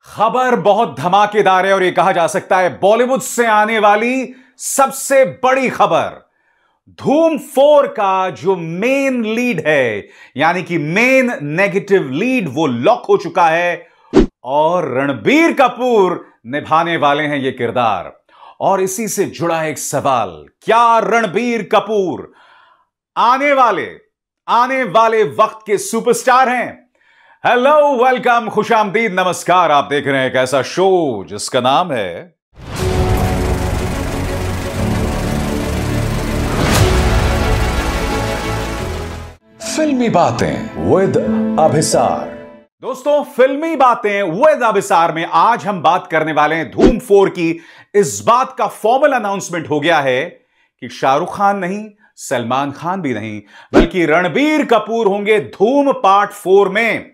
खबर बहुत धमाकेदार है और यह कहा जा सकता है बॉलीवुड से आने वाली सबसे बड़ी खबर। धूम 4 का जो मेन लीड है, यानी कि मेन नेगेटिव लीड, वो लॉक हो चुका है और रणबीर कपूर निभाने वाले हैं यह किरदार। और इसी से जुड़ा एक सवाल, क्या रणबीर कपूर आने वाले वक्त के सुपरस्टार हैं? हेलो, वेलकम, खुशामदीद, नमस्कार। आप देख रहे हैं एक ऐसा शो जिसका नाम है फिल्मी बातें विद अभिसार। दोस्तों, फिल्मी बातें विद अभिसार में आज हम बात करने वाले हैं धूम 4 की। इस बात का फॉर्मल अनाउंसमेंट हो गया है कि शाहरुख खान नहीं, सलमान खान भी नहीं, बल्कि रणबीर कपूर होंगे धूम पार्ट 4 में।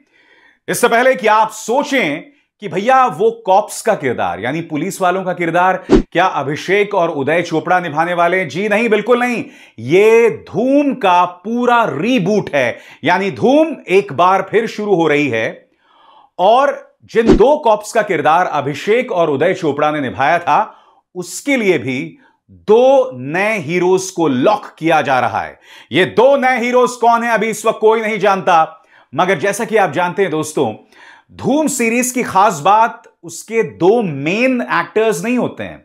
इससे पहले कि आप सोचें कि भैया वो कॉप्स का किरदार, यानी पुलिस वालों का किरदार, क्या अभिषेक और उदय चोपड़ा निभाने वाले हैं? जी नहीं, बिल्कुल नहीं। ये धूम का पूरा रीबूट है, यानी धूम एक बार फिर शुरू हो रही है। और जिन दो कॉप्स का किरदार अभिषेक और उदय चोपड़ा ने निभाया था, उसके लिए भी दो नए हीरोज को लॉक किया जा रहा है। ये दो नए हीरोज कौन है, अभी इस वक्त कोई नहीं जानता। मगर जैसा कि आप जानते हैं दोस्तों, धूम सीरीज की खास बात उसके दो मेन एक्टर्स नहीं होते हैं,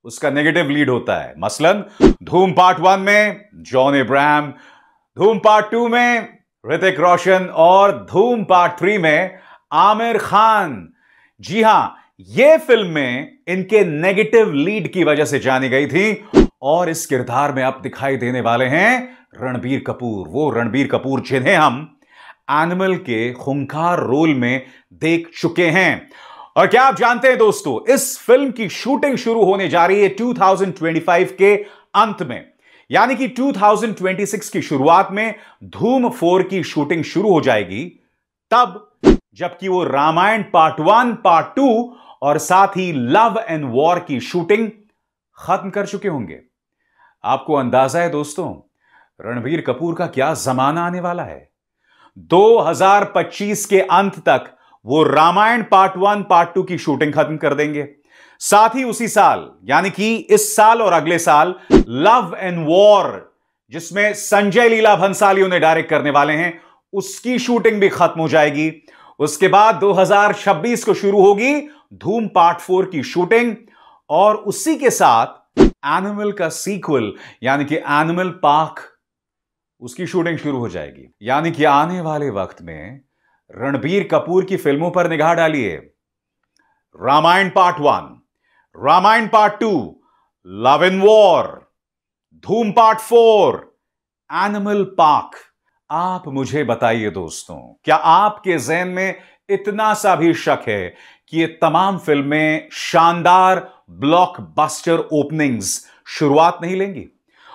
उसका नेगेटिव लीड होता है। मसलन धूम पार्ट 1 में जॉन अब्राहम, धूम पार्ट 2 में ऋतिक रोशन और धूम पार्ट 3 में आमिर खान। जी हां, यह फिल्में इनके नेगेटिव लीड की वजह से जानी गई थी। और इस किरदार में अब दिखाई देने वाले हैं रणबीर कपूर, वो रणबीर कपूर जिन्हें हम एनिमल के खूंखार रोल में देख चुके हैं। और क्या आप जानते हैं दोस्तों, इस फिल्म की शूटिंग शुरू होने जा रही है 2025 के अंत में, यानी कि 2026 की शुरुआत में धूम 4 की शूटिंग शुरू हो जाएगी, तब जबकि वो रामायण पार्ट 1, पार्ट 2 और साथ ही लव एंड वॉर की शूटिंग खत्म कर चुके होंगे। आपको अंदाजा है दोस्तों, रणबीर कपूर का क्या जमाना आने वाला है। 2025 के अंत तक वो रामायण पार्ट 1, पार्ट 2 की शूटिंग खत्म कर देंगे। साथ ही उसी साल, यानी कि इस साल और अगले साल, लव एंड वॉर, जिसमें संजय लीला भंसाली उन्हें डायरेक्ट करने वाले हैं, उसकी शूटिंग भी खत्म हो जाएगी। उसके बाद 2026 को शुरू होगी धूम पार्ट 4 की शूटिंग, और उसी के साथ एनिमल का सीक्वल, यानी कि एनिमल पार्क, उसकी शूटिंग शुरू हो जाएगी। यानी कि आने वाले वक्त में रणबीर कपूर की फिल्मों पर निगाह डालिए। Ramayana part 1, Ramayana part 2, love and war, Dhoom part 4, animal park. आप मुझे बताइए दोस्तों, क्या आपके ज़हन में इतना सा भी शक है कि ये तमाम फिल्में शानदार ब्लॉकबस्टर ओपनिंग्स शुरुआत नहीं लेंगी?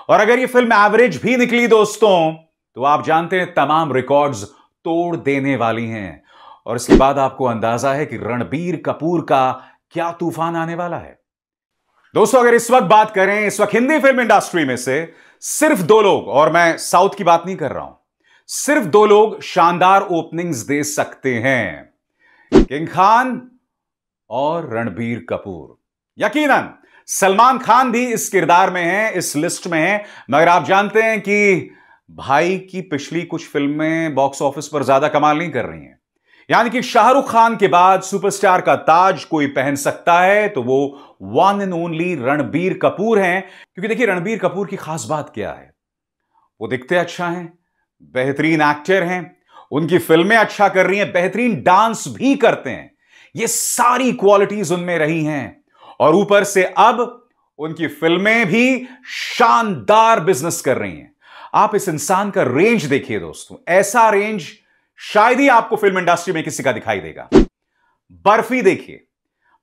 और अगर ये फिल्म एवरेज भी निकली दोस्तों, तो आप जानते हैं तमाम रिकॉर्ड्स तोड़ देने वाली हैं। और इसके बाद आपको अंदाजा है कि रणबीर कपूर का क्या तूफान आने वाला है। दोस्तों, अगर इस वक्त बात करें, इस वक्त हिंदी फिल्म इंडस्ट्री में से सिर्फ दो लोग, और मैं साउथ की बात नहीं कर रहा हूं, सिर्फ दो लोग शानदार ओपनिंग्स दे सकते हैं, किंग खान और रणबीर कपूर। यकीनन सलमान खान भी इस किरदार में है, इस लिस्ट में है। मगर आप जानते हैं कि भाई की पिछली कुछ फिल्में बॉक्स ऑफिस पर ज्यादा कमाल नहीं कर रही हैं। यानी कि शाहरुख खान के बाद सुपरस्टार का ताज कोई पहन सकता है तो वो one and only Ranbir Kapoor हैं। क्योंकि देखिए, रणबीर कपूर की खास बात क्या है, वो दिखते अच्छा हैं, बेहतरीन एक्टर हैं, उनकी फिल्में अच्छा कर रही हैं, बेहतरीन डांस भी करते हैं। ये सारी क्वालिटीज उनमें रही हैं, और ऊपर से अब उनकी फिल्में भी शानदार बिजनेस कर रही हैं। आप इस इंसान का रेंज देखिए दोस्तों, ऐसा रेंज शायद ही आपको फिल्म इंडस्ट्री में किसी का दिखाई देगा। बर्फी देखिए,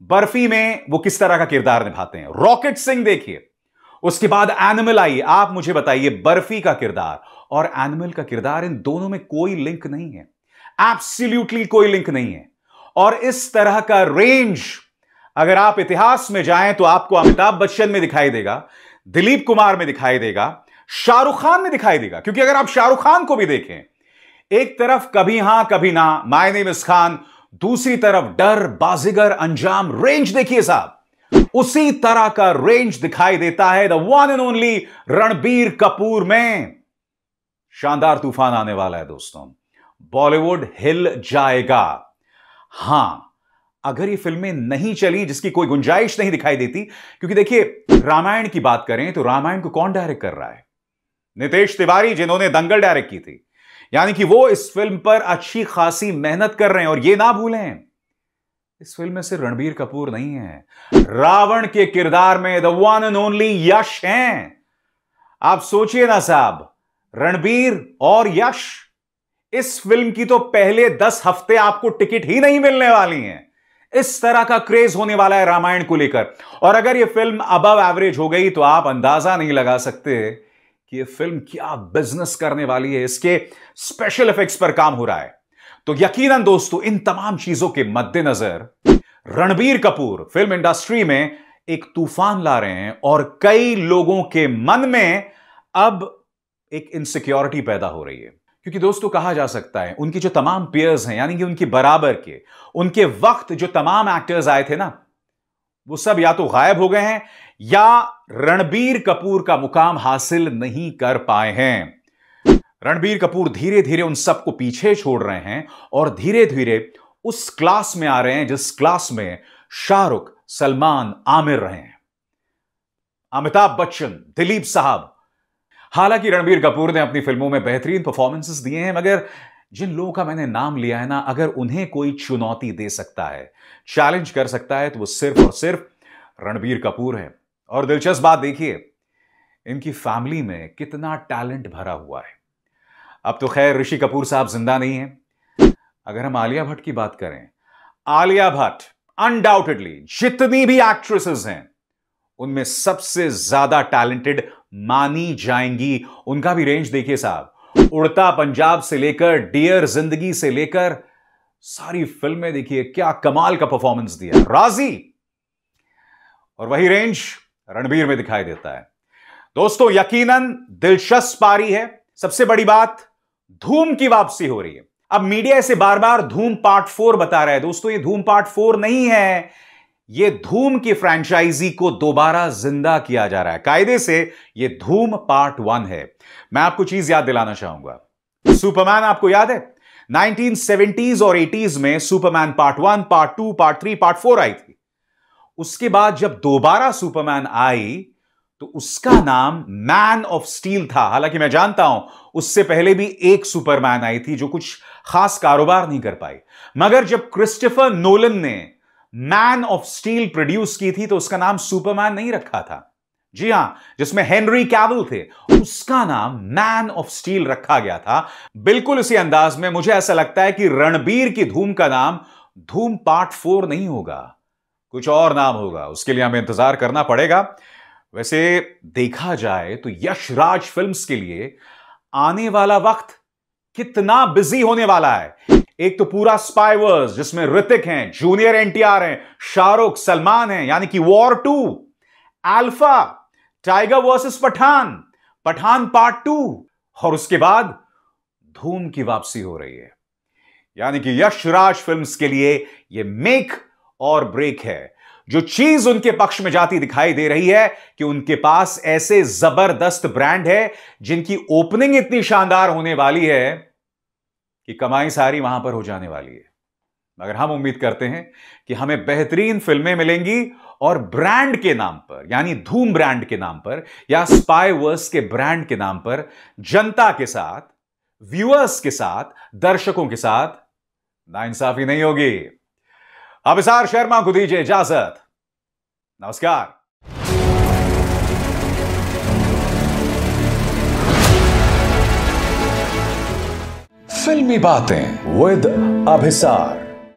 बर्फी में वो किस तरह का किरदार निभाते हैं। रॉकेट सिंह देखिए, उसके बाद एनिमल आई। आप मुझे बताइए, बर्फी का किरदार और एनिमल का किरदार, इन दोनों में कोई लिंक नहीं है, एब्सोल्युटली कोई लिंक नहीं है। और इस तरह का रेंज अगर आप इतिहास में जाएं तो आपको अमिताभ बच्चन में दिखाई देगा, दिलीप कुमार में दिखाई देगा, शाहरुख खान में दिखाई देगा। क्योंकि अगर आप शाहरुख खान को भी देखें, एक तरफ कभी हां कभी ना, माय नेम इज खान, दूसरी तरफ डर, बाजीगर, अंजाम, रेंज देखिए साहब, उसी तरह का रेंज दिखाई देता है the one and only Ranbir Kapoor में। शानदार तूफान आने वाला है दोस्तों, बॉलीवुड हिल जाएगा। हां, अगर ये फिल्में नहीं चली, जिसकी कोई गुंजाइश नहीं दिखाई देती, क्योंकि देखिए रामायण की बात करें तो रामायण को कौन डायरेक्ट कर रहा है? नितेश तिवारी, जिन्होंने दंगल डायरेक्ट की थी। यानी कि वो इस फिल्म पर अच्छी खासी मेहनत कर रहे हैं। और ये ना भूलें, इस फिल्म में सिर्फ रणबीर कपूर नहीं है, रावण के किरदार में द वन एंड ओनली यश हैं। आप सोचिए ना साहब, रणबीर और यश, इस फिल्म की तो पहले 10 हफ्ते आपको टिकट ही नहीं मिलने वाली हैं। इस तरह का क्रेज होने वाला है रामायण को लेकर। और अगर यह फिल्म अबव एवरेज हो गई तो आप अंदाजा नहीं लगा सकते कि यह फिल्म क्या बिजनेस करने वाली है। इसके स्पेशल इफेक्ट्स पर काम हो रहा है। तो यकीनन दोस्तों, इन तमाम चीजों के मद्देनजर रणबीर कपूर फिल्म इंडस्ट्री में एक तूफान ला रहे हैं और कई लोगों के मन में अब एक इनसिक्योरिटी पैदा हो रही है। क्योंकि दोस्तों कहा जा सकता है, उनकी जो तमाम पेयर्स हैं, यानी कि उनके बराबर के, उनके वक्त जो तमाम एक्टर्स आए थे ना, वो सब या तो गायब हो गए हैं या रणबीर कपूर का मुकाम हासिल नहीं कर पाए हैं। रणबीर कपूर धीरे धीरे उन सबको पीछे छोड़ रहे हैं और धीरे धीरे उस क्लास में आ रहे हैं जिस क्लास में शाहरुख, सलमान, आमिर रहे हैं, अमिताभ बच्चन, दिलीप साहब। हालांकि रणबीर कपूर ने अपनी फिल्मों में बेहतरीन परफॉर्मेंसेस दिए हैं, मगर जिन लोगों का मैंने नाम लिया है ना, अगर उन्हें कोई चुनौती दे सकता है, चैलेंज कर सकता है, तो वो सिर्फ और सिर्फ रणबीर कपूर है। और दिलचस्प बात देखिए, इनकी फैमिली में कितना टैलेंट भरा हुआ है। अब तो खैर ऋषि कपूर साहब जिंदा नहीं है। अगर हम आलिया भट्ट की बात करें, आलिया भट्ट अनडाउटेडली जितनी भी एक्ट्रेसेस हैं उनमें सबसे ज्यादा टैलेंटेड मानी जाएंगी। उनका भी रेंज देखिए साहब, उड़ता पंजाब से लेकर डियर जिंदगी से लेकर सारी फिल्में देखिए, क्या कमाल का परफॉर्मेंस दिया, राजी। और वही रेंज रणबीर में दिखाई देता है। दोस्तों यकीनन दिलचस्प पारी है। सबसे बड़ी बात, धूम की वापसी हो रही है। अब मीडिया इसे बार बार धूम पार्ट 4 बता रहा है। दोस्तों ये धूम पार्ट 4 नहीं है, ये धूम की फ्रेंचाइजी को दोबारा जिंदा किया जा रहा है। कायदे से ये धूम पार्ट 1 है। मैं आपको चीज याद दिलाना चाहूंगा, सुपरमैन आपको याद है 1970s और 80s में Superman part 1, part 2, part 3, part 4 आई थी। उसके बाद जब दोबारा सुपरमैन आई तो उसका नाम मैन ऑफ स्टील था। हालांकि मैं जानता हूं उससे पहले भी एक सुपरमैन आई थी जो कुछ खास कारोबार नहीं कर पाई, मगर जब क्रिस्टोफर नोलन ने मैन ऑफ स्टील प्रोड्यूस की थी तो उसका नाम सुपरमैन नहीं रखा था। जी हां, जिसमें हेनरी कैविल थे, उसका नाम मैन ऑफ स्टील रखा गया था। बिल्कुल इसी अंदाज में मुझे ऐसा लगता है कि रणबीर की धूम का नाम धूम पार्ट 4 नहीं होगा, कुछ और नाम होगा। उसके लिए हमें इंतजार करना पड़ेगा। वैसे देखा जाए तो यश राज फिल्म्स के लिए आने वाला वक्त कितना बिजी होने वाला है। एक तो पूरा स्पाई वर्स जिसमें ऋतिक हैं, जूनियर एनटीआर हैं, शाहरुख, सलमान हैं, यानी कि war 2, alpha, tiger versus Pathaan, Pathaan part 2, और उसके बाद धूम की वापसी हो रही है। यानी कि यश राज फिल्म्स के लिए यह मेक और ब्रेक है। जो चीज उनके पक्ष में जाती दिखाई दे रही है कि उनके पास ऐसे जबरदस्त ब्रांड है जिनकी ओपनिंग इतनी शानदार होने वाली है कि कमाई सारी वहां पर हो जाने वाली है। मगर हम उम्मीद करते हैं कि हमें बेहतरीन फिल्में मिलेंगी और ब्रांड के नाम पर, यानी धूम ब्रांड के नाम पर या स्पाई वर्स के ब्रांड के नाम पर जनता के साथ, व्यूअर्स के साथ, दर्शकों के साथ नाइंसाफी नहीं होगी। अभिसार शर्मा को दीजिए इजाजत। नमस्कार। फिल्मी बातें विद अभिसार।